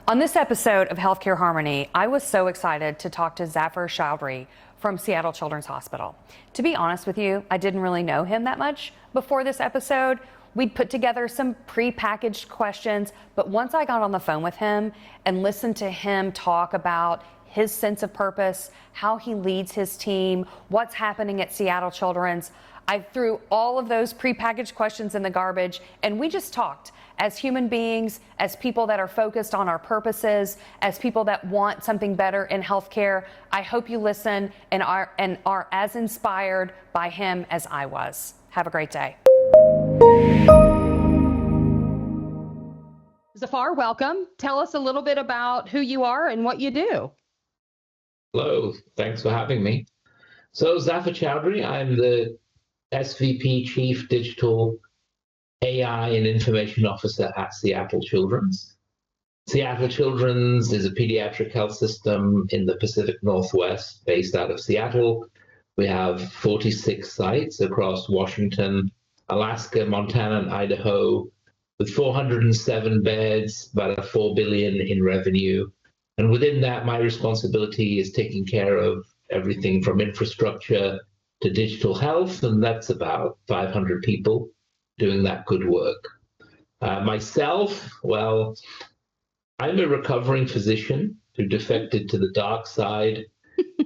On this episode of Healthcare Harmony, I was so excited to talk to Zafar Chaudry from Seattle Children's Hospital. To be honest with you, I didn't really know him that much before this episode. We'd put together some pre-packaged questions, but once I got on the phone with him and listened to him talk about his sense of purpose, how he leads his team, what's happening at Seattle Children's, I threw all of those pre-packaged questions in the garbage, and we just talked as human beings, as people that are focused on our purposes, as people that want something better in healthcare. I hope you listen and are as inspired by him as I was. Have a great day. Zafar, welcome. Tell us a little bit about who you are and what you do. Hello, thanks for having me. So Zafar Chaudry, I'm the SVP Chief Digital AI and Information Officer at Seattle Children's. Seattle Children's is a pediatric health system in the Pacific Northwest based out of Seattle. We have 46 sites across Washington, Alaska, Montana, and Idaho, with 407 beds, about $4 billion in revenue. And within that, my responsibility is taking care of everything from infrastructure to digital health, and that's about 500 people doing that good work. Myself, well, I'm a recovering physician who defected to the dark side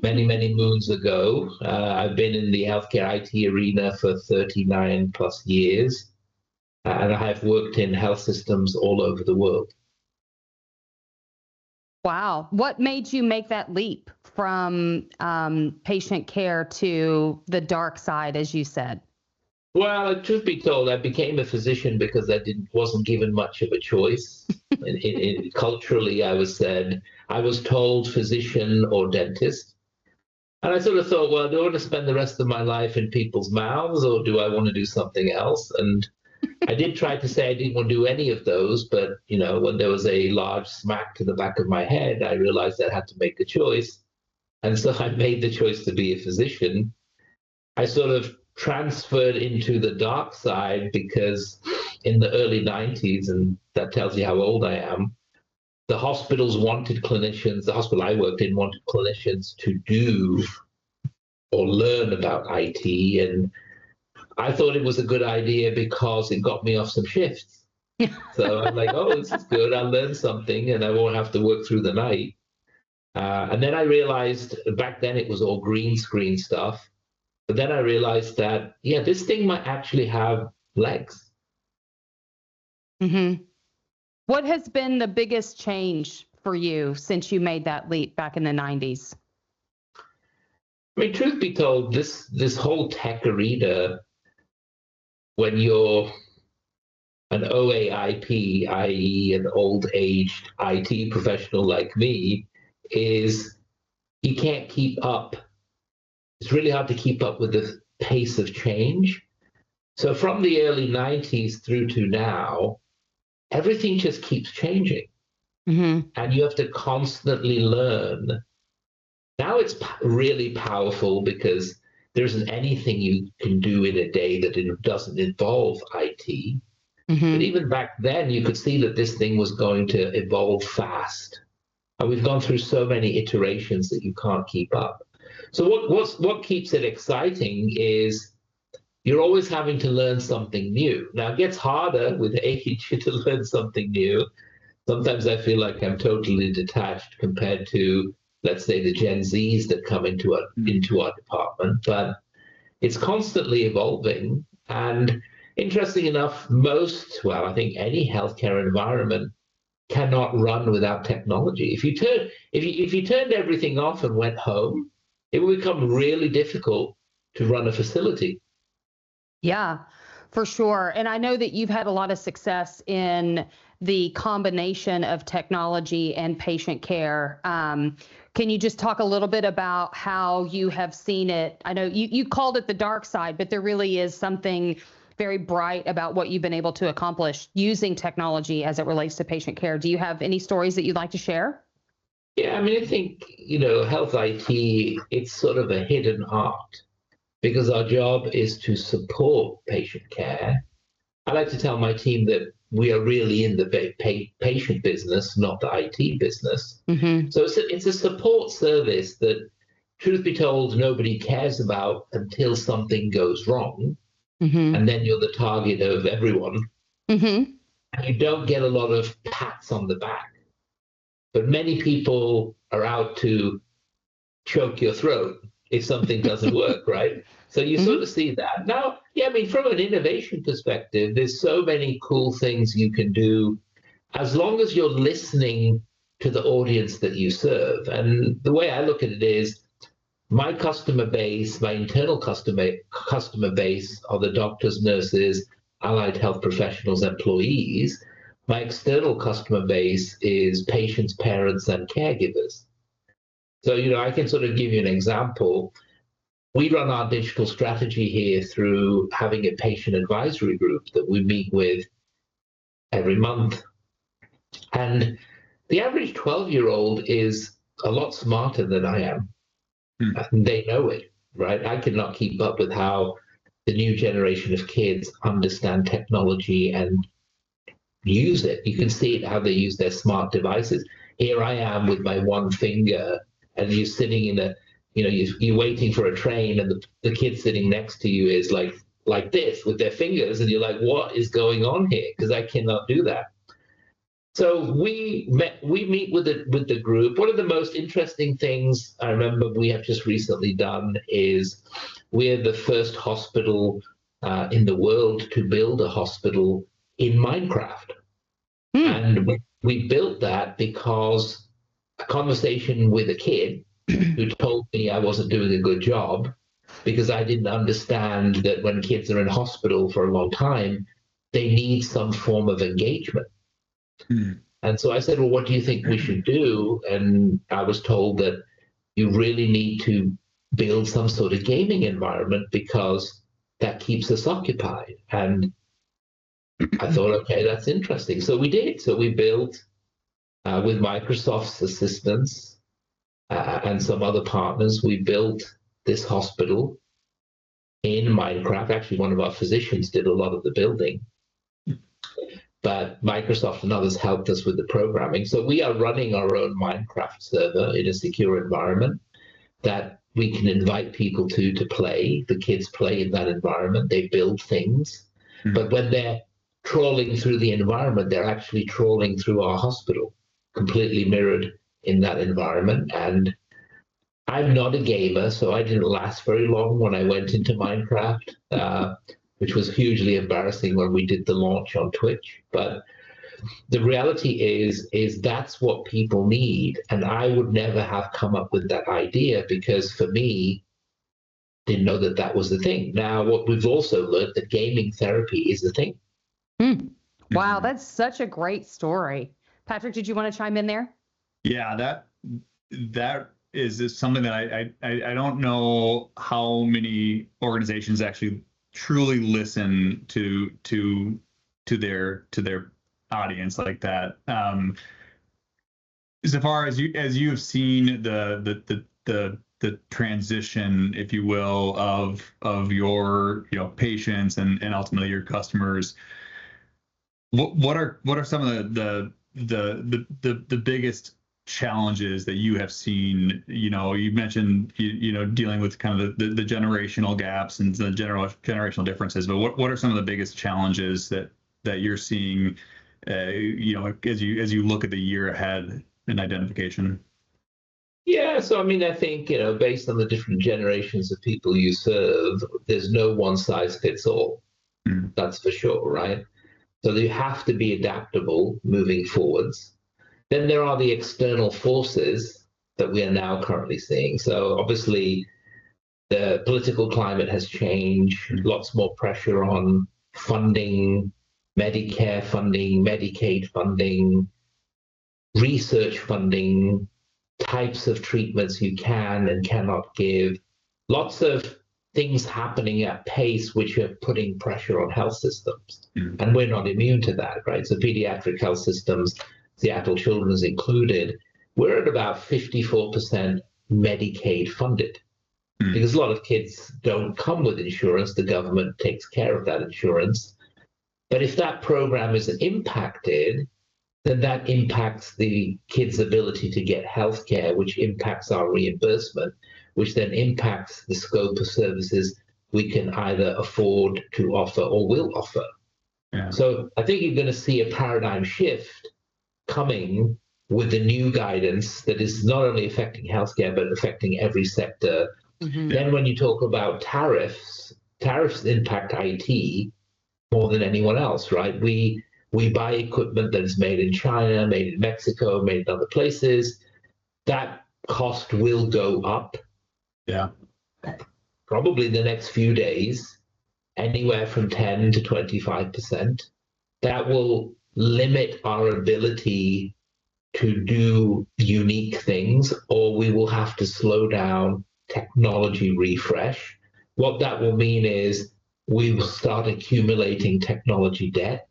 many, many moons ago. I've been in the healthcare IT arena for 39 plus years, and I have worked in health systems all over the world. Wow. What made you make that leap from patient care to the dark side, as you said? Well, truth be told, I became a physician because I wasn't given much of a choice. Culturally, I was told physician or dentist. And I sort of thought, well, do I want to spend the rest of my life in people's mouths, or do I want to do something else? And I did try to say I didn't want to do any of those, but when there was a large smack to the back of my head, I realized I had to make a choice. And so I made the choice to be a physician. I sort of transferred into the dark side because in the early 90s, and that tells you how old I am, the hospitals wanted clinicians, the hospital I worked in wanted clinicians to do or learn about IT. And I thought it was a good idea because it got me off some shifts. So I'm like, oh, this is good. I'll learn something and I won't have to work through the night. And then I realized back then it was all green screen stuff. But then I realized that, this thing might actually have legs. Mm-hmm. What has been the biggest change for you since you made that leap back in the 90s? I mean, truth be told, this whole tech arena, when you're an OAIP, i.e. an old-aged IT professional like me, is you can't keep up. It's really hard to keep up with the pace of change. So from the early 90s through to now, everything just keeps changing. Mm-hmm. And you have to constantly learn. Now it's really powerful because there isn't anything you can do in a day that it doesn't involve IT. Mm-hmm. But even back then, you could see that this thing was going to evolve fast. And we've gone through so many iterations that you can't keep up. So what keeps it exciting is you're always having to learn something new. Now, it gets harder with age to learn something new. Sometimes I feel like I'm totally detached compared to, let's say, the Gen Zs that come into our department. But it's constantly evolving. And interesting enough, I think any healthcare environment cannot run without technology. If you turned everything off and went home, it would become really difficult to run a facility. Yeah, for sure. And I know that you've had a lot of success in the combination of technology and patient care. Can you just talk a little bit about how you have seen it? I know you called it the dark side, but there really is something very bright about what you've been able to accomplish using technology as it relates to patient care. Do you have any stories that you'd like to share? Yeah, I mean, I think, health IT, it's sort of a hidden art because our job is to support patient care. I like to tell my team that we are really in the patient business, not the IT business. Mm-hmm. So it's a support service that, truth be told, nobody cares about until something goes wrong. Mm-hmm. And then you're the target of everyone. Mm-hmm. And you don't get a lot of pats on the back. But many people are out to choke your throat if something doesn't work, right? So you sort of see that. Now, yeah, I mean, from an innovation perspective, there's so many cool things you can do as long as you're listening to the audience that you serve. And the way I look at it is my customer base, my internal customer base are the doctors, nurses, allied health professionals, employees. My external customer base is patients, parents, and caregivers. So, I can sort of give you an example. We run our digital strategy here through having a patient advisory group that we meet with every month. And the average 12-year-old is a lot smarter than I am. They know it, right? I cannot keep up with how the new generation of kids understand technology and use it. You can see it how they use their smart devices. Here I am with my one finger, and you're sitting in a, you're waiting for a train, and the kid sitting next to you is like this with their fingers, and you're like, what is going on here? Because I cannot do that. So we meet with the group. One of the most interesting things I remember we have just recently done is we're the first hospital in the world to build a hospital in Minecraft. And we built that because a conversation with a kid who told me I wasn't doing a good job because I didn't understand that when kids are in hospital for a long time, they need some form of engagement. And so I said, well, what do you think we should do? And I was told that you really need to build some sort of gaming environment because that keeps us occupied. And I thought, okay, that's interesting. So we did. So we built with Microsoft's assistance and some other partners, we built this hospital in Minecraft. Actually, one of our physicians did a lot of the building. But Microsoft and others helped us with the programming. So we are running our own Minecraft server in a secure environment that we can invite people to play. The kids play in that environment. They build things. But when they're trawling through the environment, they're actually trawling through our hospital, completely mirrored in that environment. And I'm not a gamer, so I didn't last very long when I went into Minecraft, which was hugely embarrassing when we did the launch on Twitch. But the reality is that's what people need. And I would never have come up with that idea because for me, didn't know that that was the thing. Now, what we've also learned that gaming therapy is the thing. Wow, that's such a great story. Patrick, did you want to chime in there? Yeah, that is something that I don't know how many organizations actually truly listen to their audience like that. Zafar, as you've seen the transition, if you will, of your patients and ultimately your customers, what are some of the biggest challenges that you have seen? You mentioned dealing with kind of the generational gaps and the generational differences, but what are some of the biggest challenges that you're seeing as you look at the year ahead in identification? Yeah, so I mean, I think, based on the different generations of people you serve, there's no one size fits all. That's for sure, right? So you have to be adaptable moving forwards. Then there are the external forces that we are now currently seeing. So obviously, the political climate has changed, lots more pressure on funding, Medicare funding, Medicaid funding, research funding, types of treatments you can and cannot give, lots of things happening at pace which are putting pressure on health systems. And we're not immune to that, right? So pediatric health systems, Seattle Children's included, we're at about 54% Medicaid funded because a lot of kids don't come with insurance. The government takes care of that insurance. But if that program is impacted, then that impacts the kid's ability to get health care, which impacts our reimbursement, which then impacts the scope of services we can either afford to offer or will offer. Yeah. So I think you're going to see a paradigm shift coming with the new guidance that is not only affecting healthcare, but affecting every sector. Then when you talk about tariffs impact IT more than anyone else, right? We buy equipment that is made in China, made in Mexico, made in other places. That cost will go up. Yeah. Probably in the next few days, anywhere from 10 to 25%. That will limit our ability to do unique things, or we will have to slow down technology refresh. What that will mean is we will start accumulating technology debt.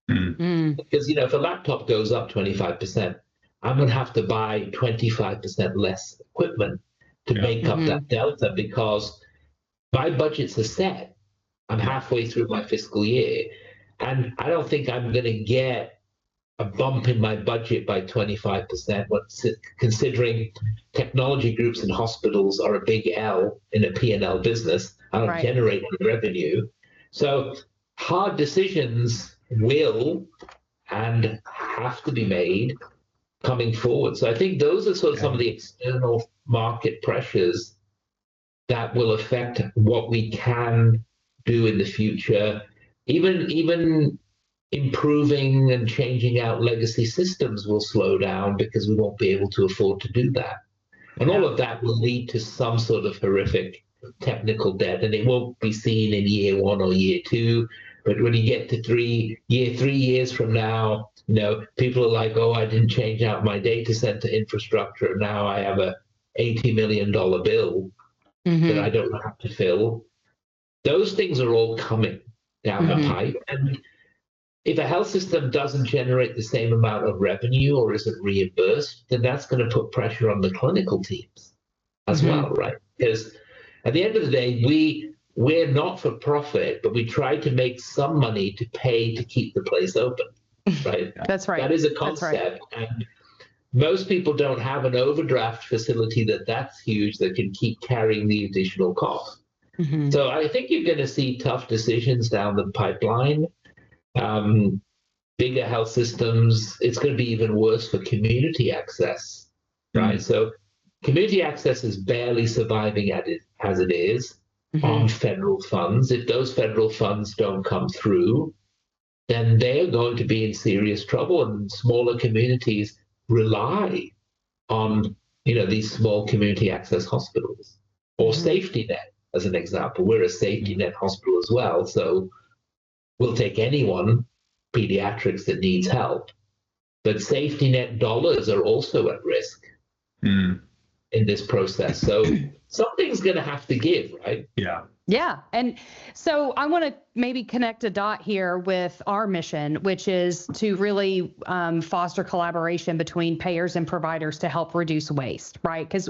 Because, if a laptop goes up 25%, I'm going to have to buy 25% less equipment to make up that delta, because my budgets are set. I'm halfway through my fiscal year, and I don't think I'm going to get a bump in my budget by 25%, considering technology groups and hospitals are a big L in a P&L business. I don't generate any revenue. So hard decisions will and have to be made coming forward. So I think those are sort of some of the external market pressures that will affect what we can do in the future. Even improving and changing out legacy systems will slow down because we won't be able to afford to do that. And all of that will lead to some sort of horrific technical debt, and it won't be seen in year 1 or year 2. But when you get to 3 years from now, people are like, oh, I didn't change out my data center infrastructure. Now I have a $80 million bill that I don't have to fill. Those things are all coming down the pipe. And if a health system doesn't generate the same amount of revenue or isn't reimbursed, then that's going to put pressure on the clinical teams as well, right? Because at the end of the day, we're not for profit, but we try to make some money to pay to keep the place open, right? That's right. That is a concept. And most people don't have an overdraft facility that's huge that can keep carrying the additional cost. So I think you're going to see tough decisions down the pipeline. Bigger health systems, it's going to be even worse for community access, right? So community access is barely surviving as it is on federal funds. If those federal funds don't come through, then they're going to be in serious trouble, and smaller communities rely on these small community access hospitals or safety net, as an example. We're a safety net hospital as well, so we'll take anyone, pediatrics, that needs help. But safety net dollars are also at risk in this process. So something's going to have to give, right? Yeah. Yeah. And so I want to maybe connect a dot here with our mission, which is to really foster collaboration between payers and providers to help reduce waste, right? Because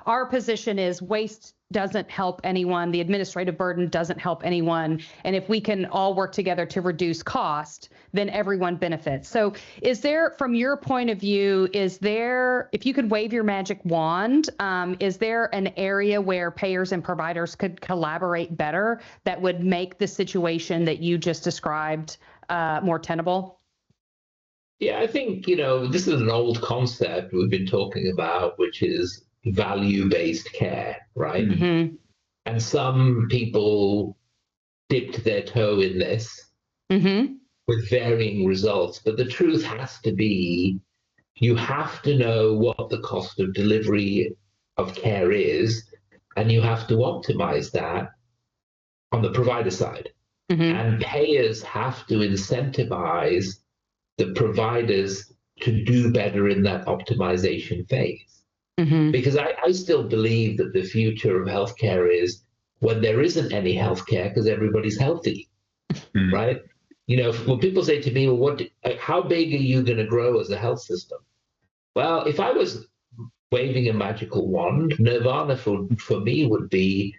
our position is waste doesn't help anyone. The administrative burden doesn't help anyone. And if we can all work together to reduce cost, then everyone benefits. So is there, from your point of view, if you could wave your magic wand, is there an area where payers and providers could collaborate better that would make the situation that you just described more tenable? Yeah, I think, this is an old concept we've been talking about, which is value-based care, right? And some people dipped their toe in this with varying results. But the truth has to be, you have to know what the cost of delivery of care is, and you have to optimize that on the provider side. And payers have to incentivize the providers to do better in that optimization phase. Because I still believe that the future of healthcare is when there isn't any healthcare because everybody's healthy, right? When people say to me, well, how big are you going to grow as a health system? Well, if I was waving a magical wand, nirvana for me would be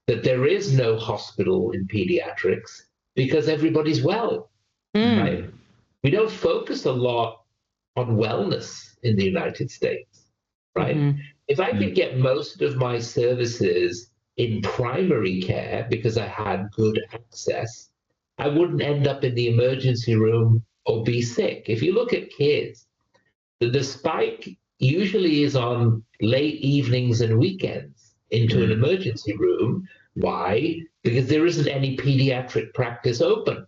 that there is no hospital in pediatrics because everybody's well. right? We don't focus a lot on wellness in the United States, right? If I could get most of my services in primary care because I had good access, I wouldn't end up in the emergency room or be sick. If you look at kids, the spike usually is on late evenings and weekends into an emergency room. Why? Because there isn't any pediatric practice open.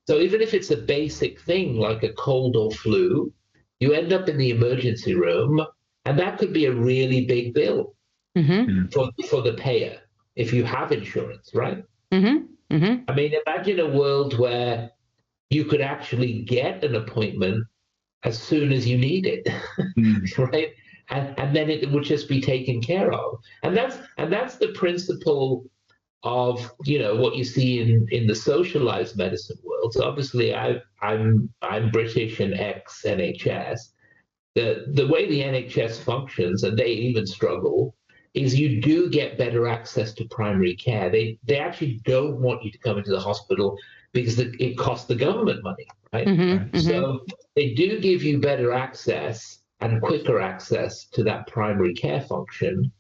So even if it's a basic thing like a cold or flu, you end up in the emergency room, and that could be a really big bill for the payer if you have insurance, right? I mean, imagine a world where you could actually get an appointment as soon as you need it, right? And then it would just be taken care of. And that's the principle of what you see in the socialized medicine world. So obviously I'm British and ex NHS. The way the NHS functions, and they even struggle, is you do get better access to primary care. They actually don't want you to come into the hospital because it costs the government money, right? So they do give you better access and quicker access to that primary care function.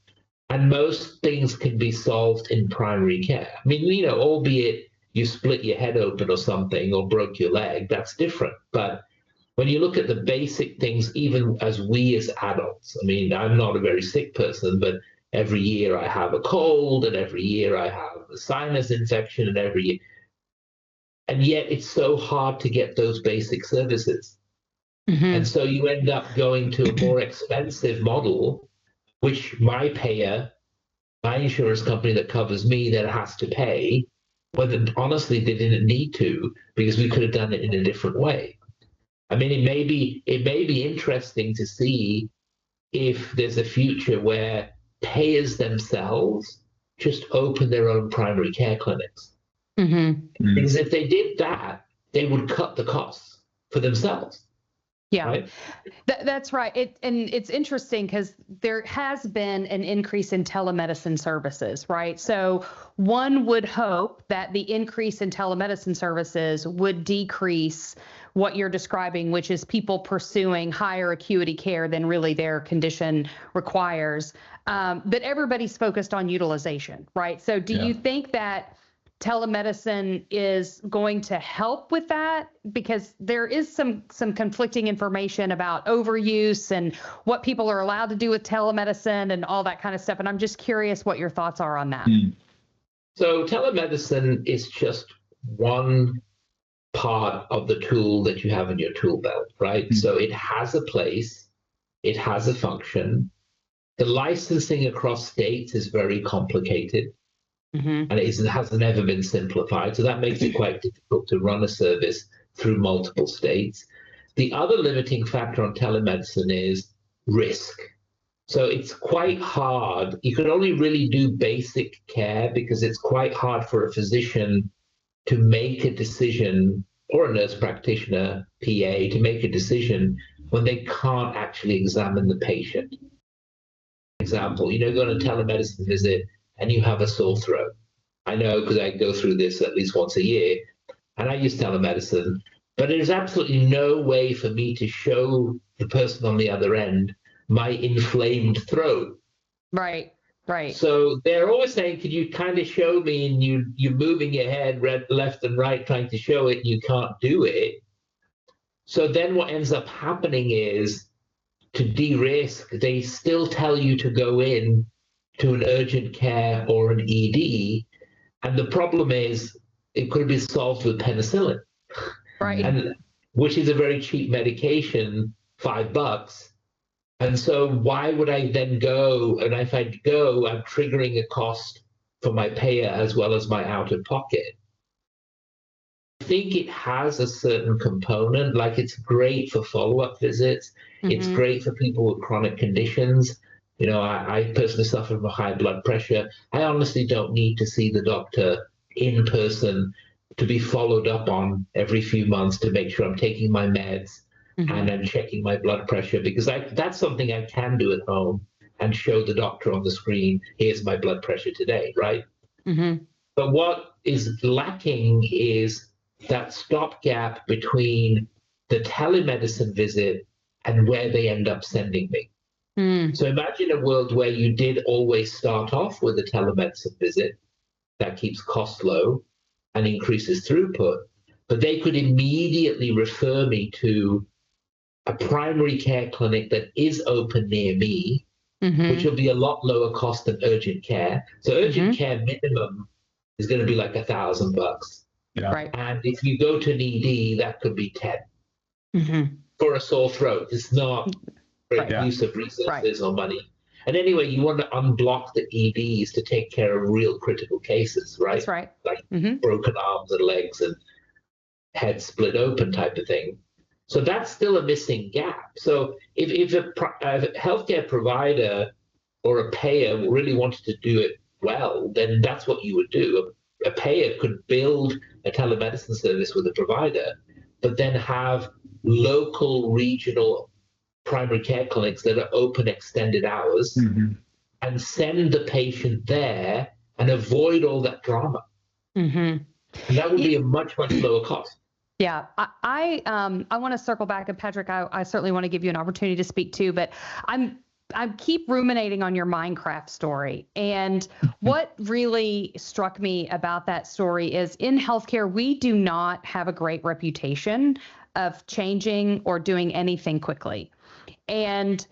And most things can be solved in primary care. I mean, albeit you split your head open or something or broke your leg, that's different. But when you look at the basic things, even as we as adults, I mean, I'm not a very sick person, but every year I have a cold and every year I have a sinus infection and every year. And yet it's so hard to get those basic services. And so you end up going to a more expensive model, which my payer, my insurance company that covers me, then has to pay, when honestly they didn't need to, because we could have done it in a different way. I mean, it may be interesting to see if there's a future where payers themselves just open their own primary care clinics. Because if they did that, they would cut the costs for themselves. Yeah, right? That's right. And it's interesting because there has been an increase in telemedicine services, right? So one would hope that the increase in telemedicine services would decrease what you're describing, which is people pursuing higher acuity care than really their condition requires. But everybody's focused on utilization, right? So do you think that telemedicine is going to help with that? Because there is some conflicting information about overuse and what people are allowed to do with telemedicine and all that kind of stuff. And I'm just curious what your thoughts are on that. So telemedicine is just one part of the tool that you have in your tool belt, right? So it has a place, it has a function. The licensing across states is very complicated. And it has never been simplified. So that makes it quite difficult to run a service through multiple states. The other limiting factor on telemedicine is risk. So it's quite hard. You can only really do basic care because it's quite hard for a physician to make a decision, or a nurse practitioner, PA, to make a decision when they can't actually examine the patient. For example, go on a telemedicine visit and you have a sore throat. I know because I go through this at least once a year, and I use telemedicine, but there's absolutely no way for me to show the person on the other end my inflamed throat. Right. So they're always saying, could you kind of show me? And you're moving your head left and right trying to show it, and you can't do it. So then what ends up happening is, to de-risk, they still tell you to go in to an urgent care or an ED. And the problem is it could be solved with penicillin, Right. and which is a very cheap medication, $5. And so why would I then go? And if I go, I'm triggering a cost for my payer as well as my out of pocket. I think it has a certain component, like it's great for follow-up visits. It's great for people with chronic conditions. I personally suffer from high blood pressure. I honestly don't need to see the doctor in person to be followed up on every few months to make sure I'm taking my meds and I'm checking my blood pressure, because that's something I can do at home and show the doctor on the screen, here's my blood pressure today, right? But what is lacking is that stopgap between the telemedicine visit and where they end up sending me. So imagine a world where you did always start off with a telemedicine visit that keeps costs low and increases throughput, but they could immediately refer me to a primary care clinic that is open near me, which will be a lot lower cost than urgent care. So urgent care minimum is going to be like $1,000. Yeah. Right. And if you go to an ED, that could be 10 for a sore throat. It's not great use of resources or money. And anyway, you want to unblock the EDs to take care of real critical cases, right? That's right. Like broken arms and legs and head split open type of thing. So that's still a missing gap. So if a healthcare provider or a payer really wanted to do it well, then that's what you would do. A payer could build a telemedicine service with a provider, but then have local, regional primary care clinics that are open extended hours and send the patient there and avoid all that drama. And that would be a much, much lower cost. Yeah, I want to circle back, and Patrick, I certainly want to give you an opportunity to speak too, but I keep ruminating on your Minecraft story. And what really struck me about that story is in healthcare, we do not have a great reputation of changing or doing anything quickly. And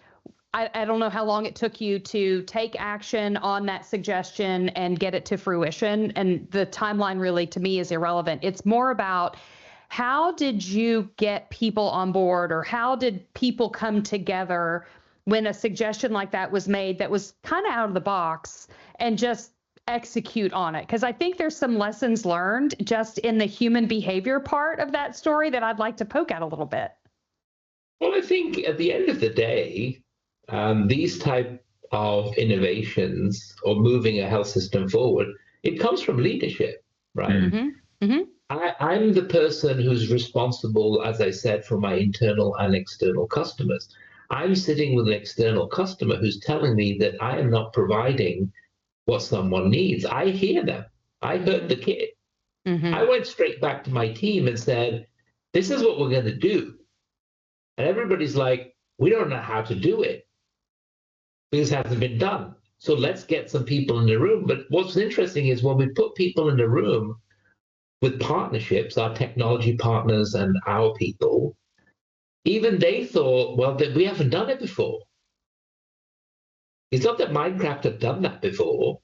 I don't know how long it took you to take action on that suggestion and get it to fruition. And the timeline really, to me, is irrelevant. It's more about how did you get people on board, or how did people come together when a suggestion like that was made that was kind of out of the box, and just execute on it? Because I think there's some lessons learned just in the human behavior part of that story that I'd like to poke at a little bit. Well, I think at the end of the day, these type of innovations or moving a health system forward, it comes from leadership, right? I'm the person who's responsible, as I said, for my internal and external customers. I'm sitting with an external customer who's telling me that I am not providing what someone needs. I hear them. I heard the kid. I went straight back to my team and said, this is what we're going to do. And everybody's like, we don't know how to do it because it hasn't been done. So let's get some people in the room. But what's interesting is when we put people in the room with partnerships, our technology partners and our people, even they thought, well, that we haven't done it before. It's not that Minecraft had done that before,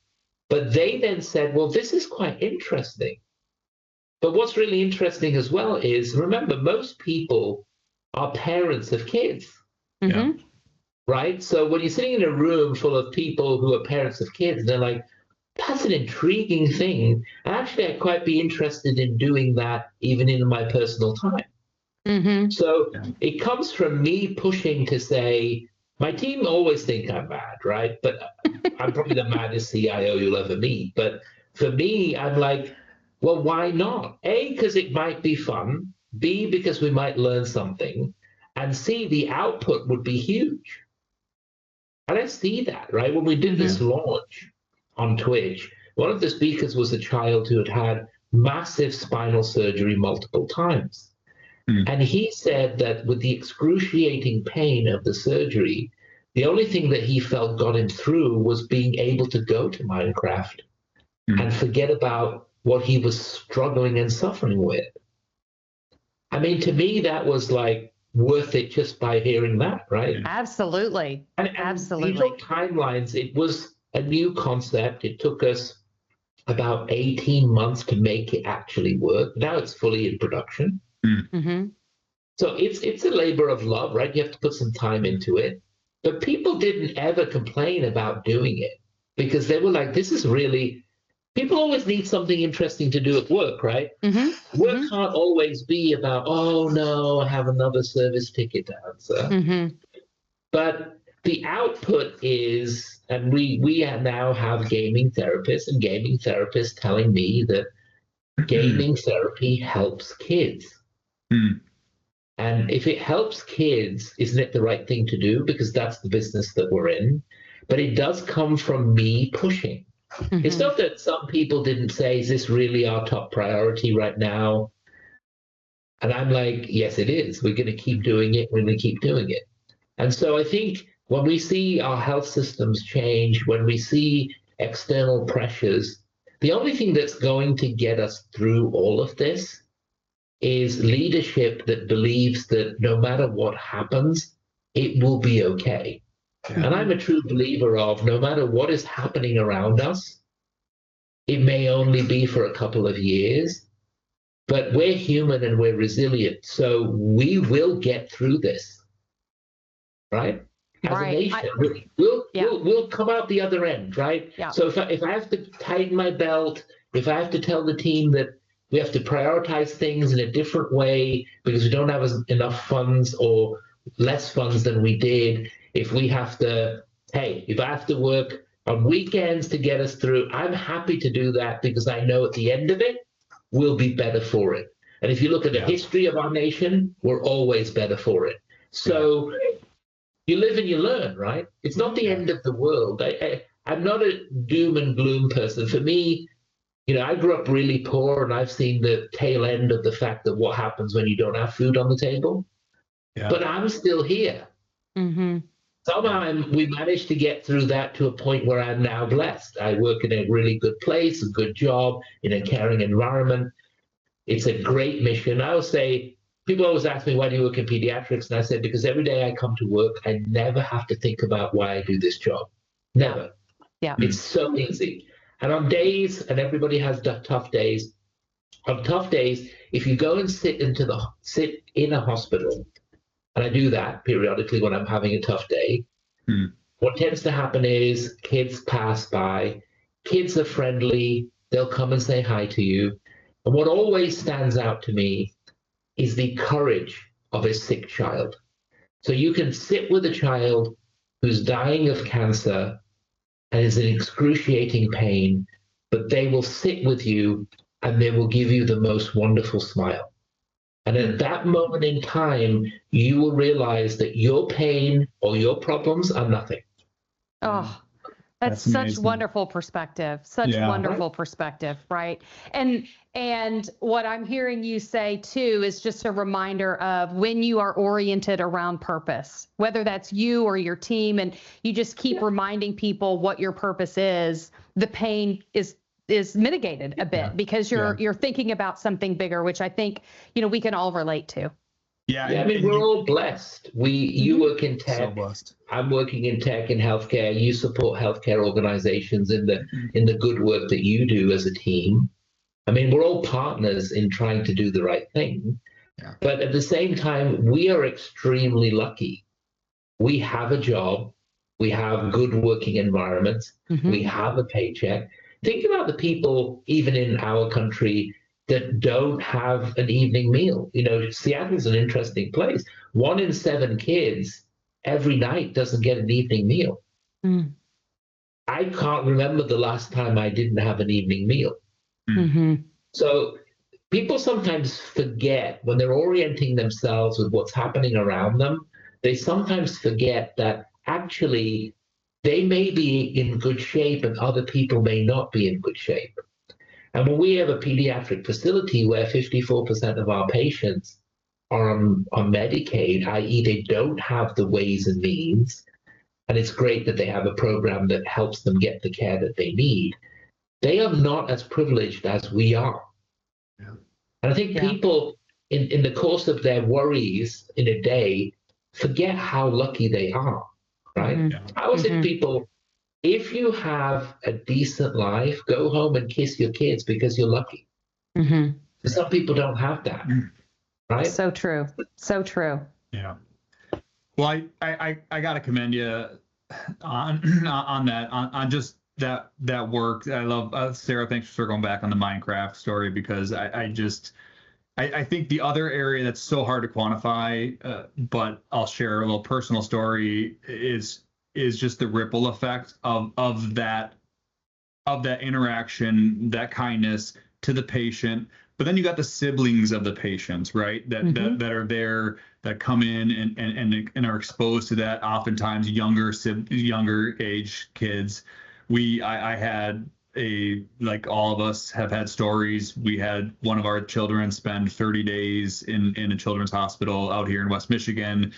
but they then said, well, this is quite interesting. But what's really interesting as well is, remember, most people are parents of kids, right? So when you're sitting in a room full of people who are parents of kids, they're like, that's an intriguing thing. And actually, I'd quite be interested in doing that even in my personal time. So it comes from me pushing to say, my team always think I'm mad, right? But I'm probably the maddest CIO you'll ever meet. But for me, I'm like, well, why not? A, because it might be fun. B, because we might learn something. And C, the output would be huge. And I see that, right? When we did this launch on Twitch, one of the speakers was a child who had had massive spinal surgery multiple times. And he said that with the excruciating pain of the surgery, the only thing that he felt got him through was being able to go to Minecraft and forget about what he was struggling and suffering with. I mean, to me, that was like worth it just by hearing that, right? Absolutely. And Absolutely. You know, timelines, it was a new concept. It took us about 18 months to make it actually work. Now it's fully in production. So it's a labor of love, right? You have to put some time into it. But people didn't ever complain about doing it because they were like, this is really, people always need something interesting to do at work, right? Work can't always be about, oh no, I have another service ticket to answer. But the output is, and we now have gaming therapists and gaming therapists telling me that gaming therapy helps kids. And if it helps kids, isn't it the right thing to do? Because that's the business that we're in. But it does come from me pushing. It's not that some people didn't say, is this really our top priority right now? And I'm like, yes, it is. We're going to keep doing it. We're going to keep doing it. And so I think when we see our health systems change, when we see external pressures, the only thing that's going to get us through all of this is leadership that believes that no matter what happens, it will be okay. Yeah. And I'm a true believer of no matter what is happening around us, it may only be for a couple of years, but we're human and we're resilient. So we will get through this, right? As a nation, we'll come out the other end, right? Yeah. So if I have to tighten my belt, if I have to tell the team that we have to prioritize things in a different way because we don't have enough funds or less funds than we did, if we have to, hey, if I have to work on weekends to get us through, I'm happy to do that because I know at the end of it, we'll be better for it. And if you look at the history of our nation, we're always better for it. So you live and you learn, right? It's not the end of the world. I'm not a doom and gloom person. For me, I grew up really poor and I've seen the tail end of the fact that what happens when you don't have food on the table. Yeah. But I'm still here. Mm-hmm. Somehow we managed to get through that to a point where I'm now blessed. I work in a really good place, a good job, in a caring environment. It's a great mission. I always say, people always ask me, why do you work in pediatrics? And I said, because every day I come to work, I never have to think about why I do this job. Never. Yeah. It's so easy. And on days, and everybody has tough days, on tough days, if you go and sit in a hospital, and I do that periodically when I'm having a tough day, what tends to happen is kids pass by, kids are friendly, they'll come and say hi to you. And what always stands out to me is the courage of a sick child. So you can sit with a child who's dying of cancer and is in excruciating pain, but they will sit with you and they will give you the most wonderful smile. And at that moment in time, you will realize that your pain or your problems are nothing. Oh, that's such wonderful perspective. Such wonderful perspective, right? And what I'm hearing you say too is just a reminder of when you are oriented around purpose, whether that's you or your team, and you just keep reminding people what your purpose is, the pain is mitigated a bit because you're thinking about something bigger, which I think, we can all relate to. Yeah, I mean, we're all blessed. You work in tech. So blessed. I'm working in tech and healthcare. You support healthcare organizations in the good work that you do as a team. I mean, we're all partners in trying to do the right thing. Yeah. But at the same time, we are extremely lucky. We have a job. We have good working environments. We have a paycheck. Think about the people, even in our country, that don't have an evening meal. Seattle's an interesting place. 1 in 7 kids every night doesn't get an evening meal. I can't remember the last time I didn't have an evening meal. So people sometimes forget when they're orienting themselves with what's happening around them, they sometimes forget that actually they may be in good shape and other people may not be in good shape. And when we have a pediatric facility where 54% of our patients are on Medicaid, i.e. they don't have the ways and means, and it's great that they have a program that helps them get the care that they need, they are not as privileged as we are. Yeah. And I think people, in the course of their worries in a day, forget how lucky they are, right? I always say to people, if you have a decent life, go home and kiss your kids because you're lucky. Some people don't have that, right? So true. So true. Yeah. Well, I got to commend you on that, on just that work. I love Sarah. Thanks for circling back on the Minecraft story, because I think the other area that's so hard to quantify, but I'll share a little personal story, is just the ripple effect of that interaction, that kindness to the patient. But then you got the siblings of the patients, right? That are there, that come in and are exposed to that. Oftentimes younger age kids. I had like all of us have had stories. We had one of our children spend 30 days in a children's hospital out here in West Michigan.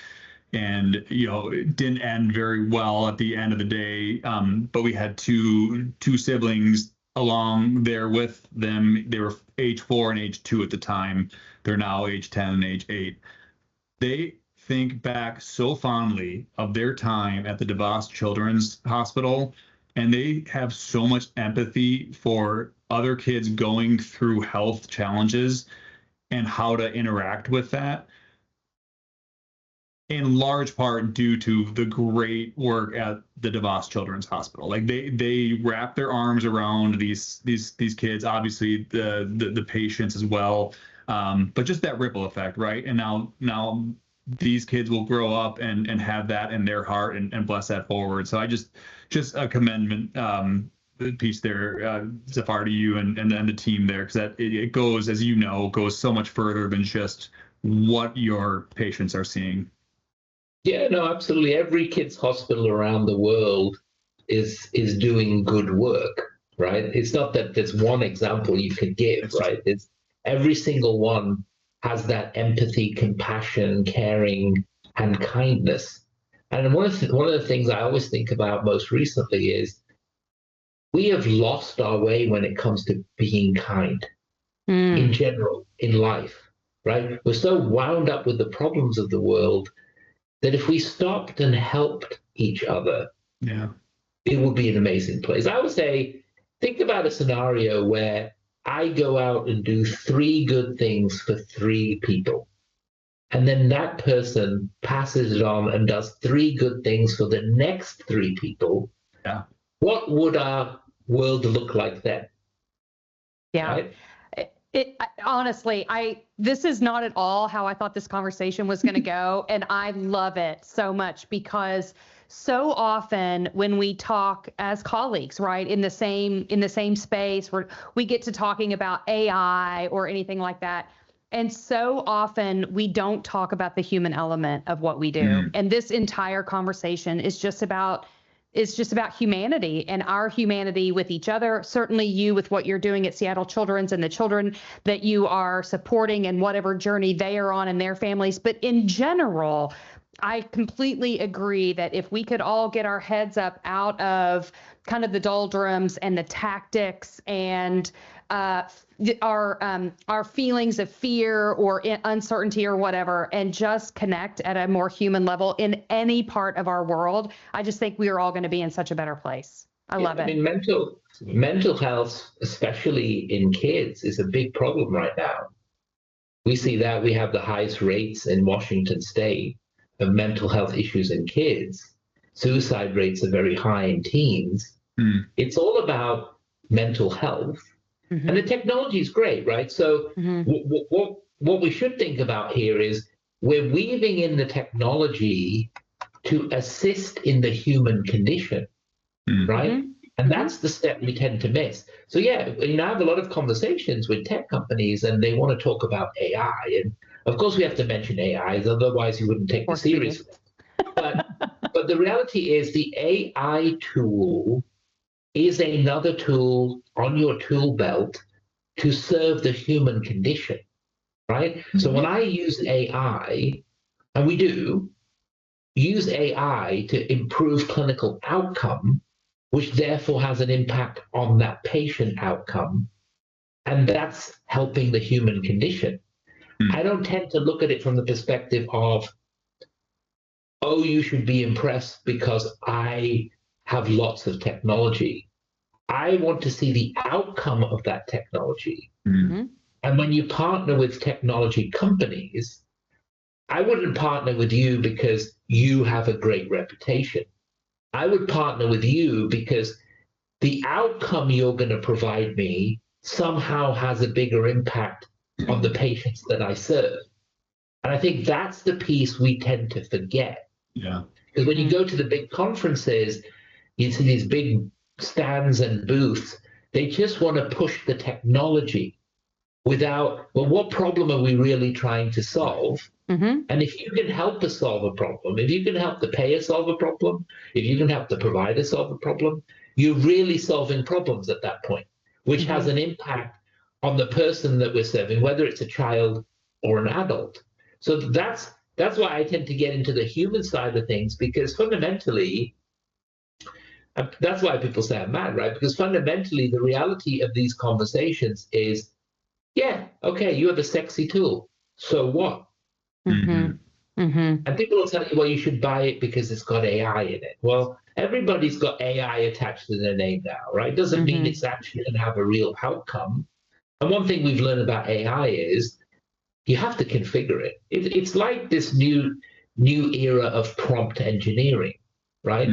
And, it didn't end very well at the end of the day. But we had two siblings along there with them. They were age 4 and age 2 at the time. They're now age 10 and age 8. They think back so fondly of their time at the DeVos Children's Hospital, and they have so much empathy for other kids going through health challenges and how to interact with that, in large part due to the great work at the DeVos Children's Hospital. Like they wrap their arms around these kids, obviously the patients as well, but just that ripple effect, right? And now these kids will grow up and have that in their heart and bless that forward. So I just a commendment piece there, Zafar, to you and the team there, because that it goes, as you know, goes so much further than just what your patients are seeing. Yeah, no, absolutely. Every kids' hospital around the world is doing good work, right? It's not that there's one example you could give, right? It's every single one has that empathy, compassion, caring, and kindness. And one of the things I always think about most recently is we have lost our way when it comes to being kind in general in life, right? We're so wound up with the problems of the world that if we stopped and helped each other, it would be an amazing place. I would say, think about a scenario where I go out and do 3 good things for 3 people, and then that person passes it on and does 3 good things for the next 3 people. Yeah. What would our world look like then? Yeah. Right? Honestly, this is not at all how I thought this conversation was going to go. And I love it so much because so often when we talk as colleagues, right, in the same space where we get to talking about AI or anything like that. And so often we don't talk about the human element of what we do. And this entire conversation is just about humanity and our humanity with each other. Certainly you with what you're doing at Seattle Children's and the children that you are supporting and whatever journey they are on and their families. But in general, I completely agree that if we could all get our heads up out of kind of the doldrums and the tactics and our feelings of fear or uncertainty or whatever, and just connect at a more human level in any part of our world, I just think we are all going to be in such a better place. I love it. I mean, mental health, especially in kids, is a big problem right now. We see that we have the highest rates in Washington State of mental health issues in kids. Suicide rates are very high in teens. It's all about mental health. And the technology is great, right? So what we should think about here is we're weaving in the technology to assist in the human condition, right? And that's the step we tend to miss. So yeah, I have a lot of conversations with tech companies and they want to talk about AI. And of course we have to mention AI, otherwise you wouldn't take it seriously. But the reality is the AI tool is another tool on your tool belt to serve the human condition, right? So when I use AI, and we do use AI to improve clinical outcome, which therefore has an impact on that patient outcome, and that's helping the human condition. I don't tend to look at it from the perspective of, oh, you should be impressed because I have lots of technology. I want to see the outcome of that technology. And when you partner with technology companies, I wouldn't partner with you because you have a great reputation. I would partner with you because the outcome you're going to provide me somehow has a bigger impact on the patients that I serve. And I think that's the piece we tend to forget. Yeah. Because when you go to the big conferences, you see these big stands and booths, they just want to push the technology without, well, what problem are we really trying to solve? And if you can help us solve a problem, if you can help the payer solve a problem, if you can help the provider solve a problem, you're really solving problems at that point, which has an impact on the person that we're serving, whether it's a child or an adult. So that's why I tend to get into the human side of things, because fundamentally, that's why people say I'm mad, right? Because fundamentally, the reality of these conversations is, yeah, okay, you're the sexy tool. So what? And people will tell you, well, you should buy it because it's got AI in it. Well, everybody's got AI attached to their name now, right? Doesn't mean it's actually going to have a real outcome. And one thing we've learned about AI is you have to configure it. It's like this new era of prompt engineering, right?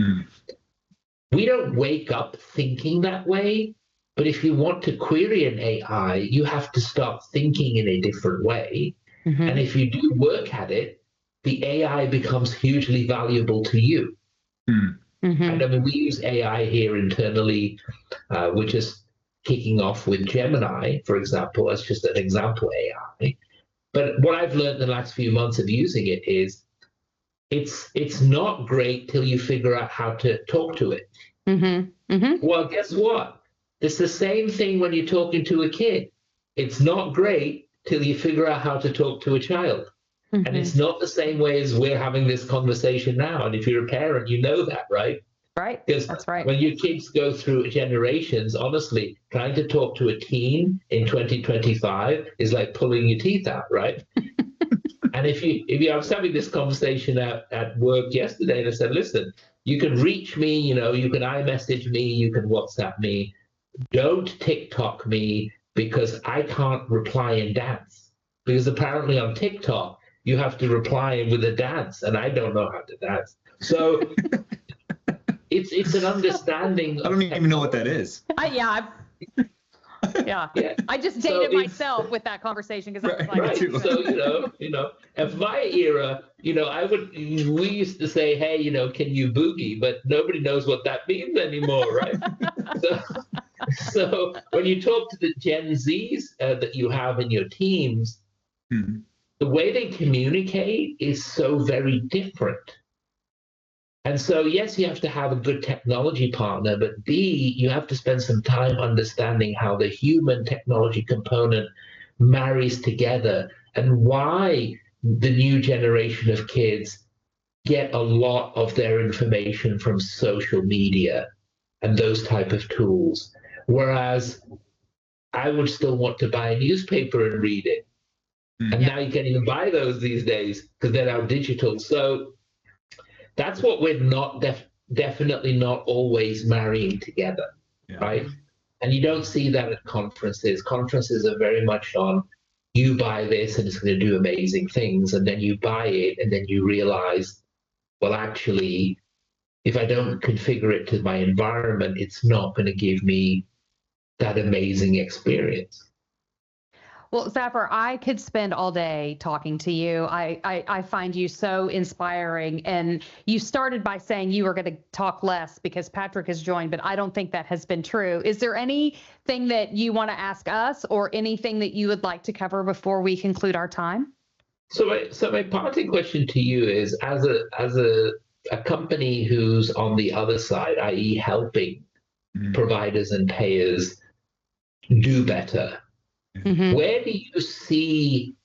We don't wake up thinking that way, but if you want to query an AI, you have to start thinking in a different way. And if you do work at it, the AI becomes hugely valuable to you. And I mean, we use AI here internally. We're just kicking off with Gemini, for example, as just an example AI. But what I've learned in the last few months of using it is it's not great till you figure out how to talk to it. Well, guess what? It's the same thing when you're talking to a kid. It's not great till you figure out how to talk to a child. And it's not the same way as we're having this conversation now. And if you're a parent, you know that, right? Right. Because that's right. When your kids go through generations, honestly, trying to talk to a teen in 2025 is like pulling your teeth out, right? And I was having this conversation at work yesterday, and I said, listen, you can reach me, you can iMessage me, you can WhatsApp me. Don't TikTok me, because I can't reply and dance. Because apparently on TikTok, you have to reply with a dance, and I don't know how to dance. So it's an understanding. I don't even know what that is. Yeah. I just dated myself with that conversation, because I was like, right. So of my era, we used to say, hey, can you boogie? But nobody knows what that means anymore, right? So when you talk to the Gen Zs that you have in your teams, the way they communicate is so very different. And so, yes, you have to have a good technology partner, but B, you have to spend some time understanding how the human technology component marries together, and why the new generation of kids get a lot of their information from social media and those type of tools. Whereas I would still want to buy a newspaper and read it. And now you can't even buy those these days because they're now digital. So that's what we're not definitely not always marrying together, right? And you don't see that at conferences. Conferences are very much on, you buy this and it's going to do amazing things, and then you buy it and then you realize, well, actually, if I don't configure it to my environment, it's not going to give me that amazing experience. Well, Zafar, I could spend all day talking to you. I find you so inspiring. And you started by saying you were going to talk less because Patrick has joined, but I don't think that has been true. Is there anything that you want to ask us, or anything that you would like to cover before we conclude our time? So my parting question to you is, as a company who's on the other side, i.e. helping providers and payers do better, where do you see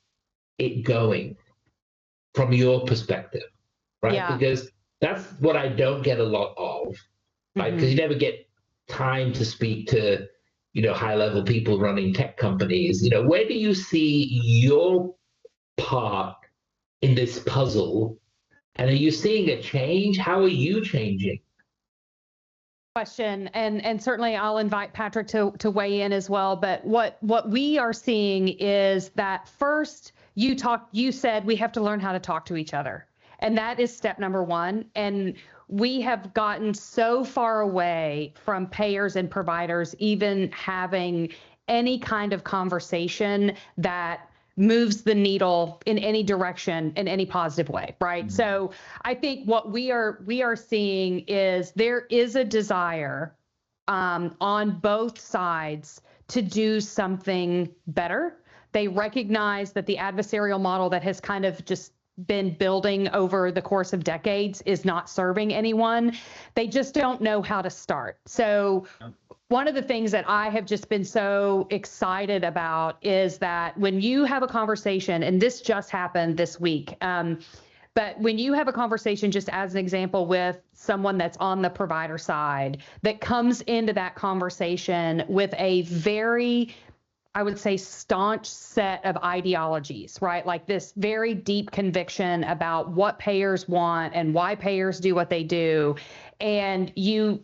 it going from your perspective, right? Because that's what I don't get a lot of, right? Because you never get time to speak to, high-level people running tech companies. Where do you see your part in this puzzle? And are you seeing a change? How are you changing? Question, and certainly I'll invite Patrick to weigh in as well. But what we are seeing is that, first, you said we have to learn how to talk to each other, and that is step number one. And we have gotten so far away from payers and providers even having any kind of conversation that moves the needle in any direction in any positive way, right? So I think what we are seeing is there is a desire on both sides to do something better. They recognize that the adversarial model that has kind of just been building over the course of decades is not serving anyone. They just don't know how to start. So one of the things that I have just been so excited about is that when you have a conversation, and this just happened this week, but when you have a conversation, just as an example, with someone that's on the provider side that comes into that conversation with a very, I would say, staunch set of ideologies, right? Like this very deep conviction about what payers want and why payers do what they do. And you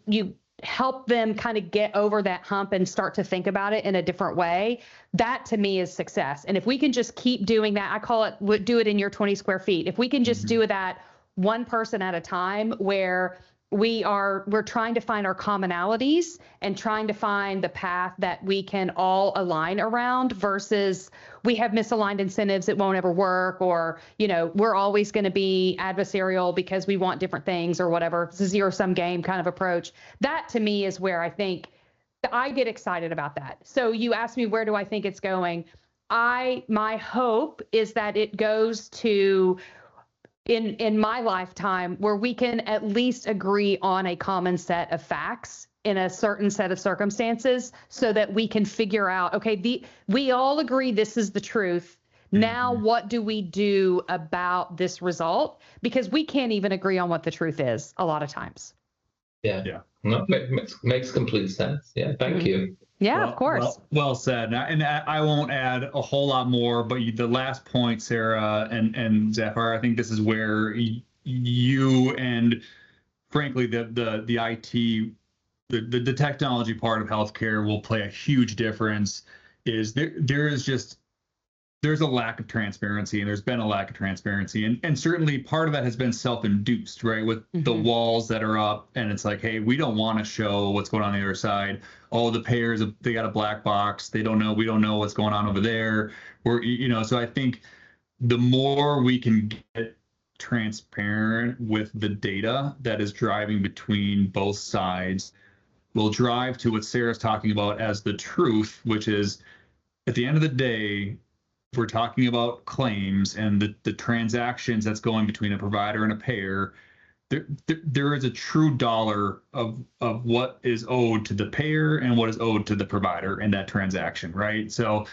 help them kind of get over that hump and start to think about it in a different way. That to me is success. And if we can just keep doing that, I call it, do it in your 20 square feet. If we can just do that one person at a time, where we're trying to find our commonalities and trying to find the path that we can all align around, versus we have misaligned incentives, it won't ever work, or, we're always going to be adversarial because we want different things or whatever. It's a zero-sum game kind of approach. That to me is where I think I get excited about that. So you asked me, where do I think it's going? My hope is that it goes to, in my lifetime, where we can at least agree on a common set of facts in a certain set of circumstances, so that we can figure out, okay, we all agree this is the truth. Now, what do we do about this result? Because we can't even agree on what the truth is a lot of times. Yeah. No, makes complete sense. Yeah. Thank you. Yeah, of course. Well said. And I won't add a whole lot more, but the last point, Sarah and Zafar, I think this is where you and, frankly, the IT, the technology part of healthcare will play a huge difference. Is there's a lack of transparency, and there's been a lack of transparency, and certainly part of that has been self-induced, right? With the walls that are up, and it's like, hey, we don't want to show what's going on the other side. Oh, the payers, they got a black box. We don't know what's going on over there. So I think the more we can get transparent with the data that is driving between both sides, will drive to what Sarah's talking about as the truth, which is, at the end of the day, if we're talking about claims and the transactions that's going between a provider and a payer, there is a true dollar of what is owed to the payer and what is owed to the provider in that transaction, right? So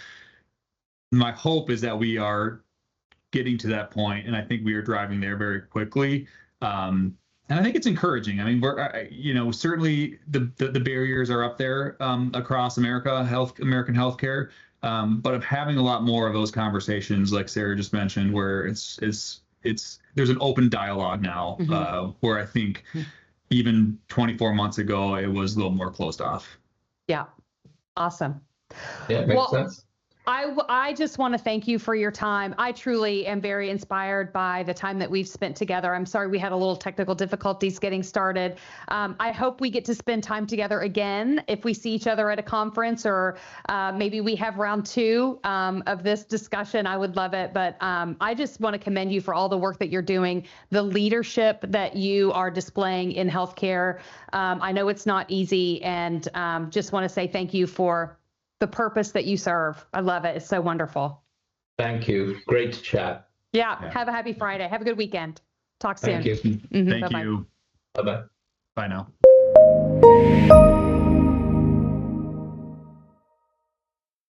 my hope is that we are getting to that point, and I think we are driving there very quickly. And I think it's encouraging. I mean, we're, certainly the barriers are up there across American healthcare. But of having a lot more of those conversations, like Sarah just mentioned, where there's an open dialogue now, where I think even 24 months ago, it was a little more closed off. Yeah. Awesome. Yeah, makes sense. I just want to thank you for your time. I truly am very inspired by the time that we've spent together. I'm sorry we had a little technical difficulties getting started. I hope we get to spend time together again if we see each other at a conference, or maybe we have round 2 of this discussion. I would love it. But I just want to commend you for all the work that you're doing, the leadership that you are displaying in healthcare. I know it's not easy, and just want to say thank you for the purpose that you serve. I love it. It's so wonderful. Thank you. Great to chat. Yeah. Have a happy Friday. Have a good weekend. Talk soon. Thank you. Thank you. Bye-bye. Bye now.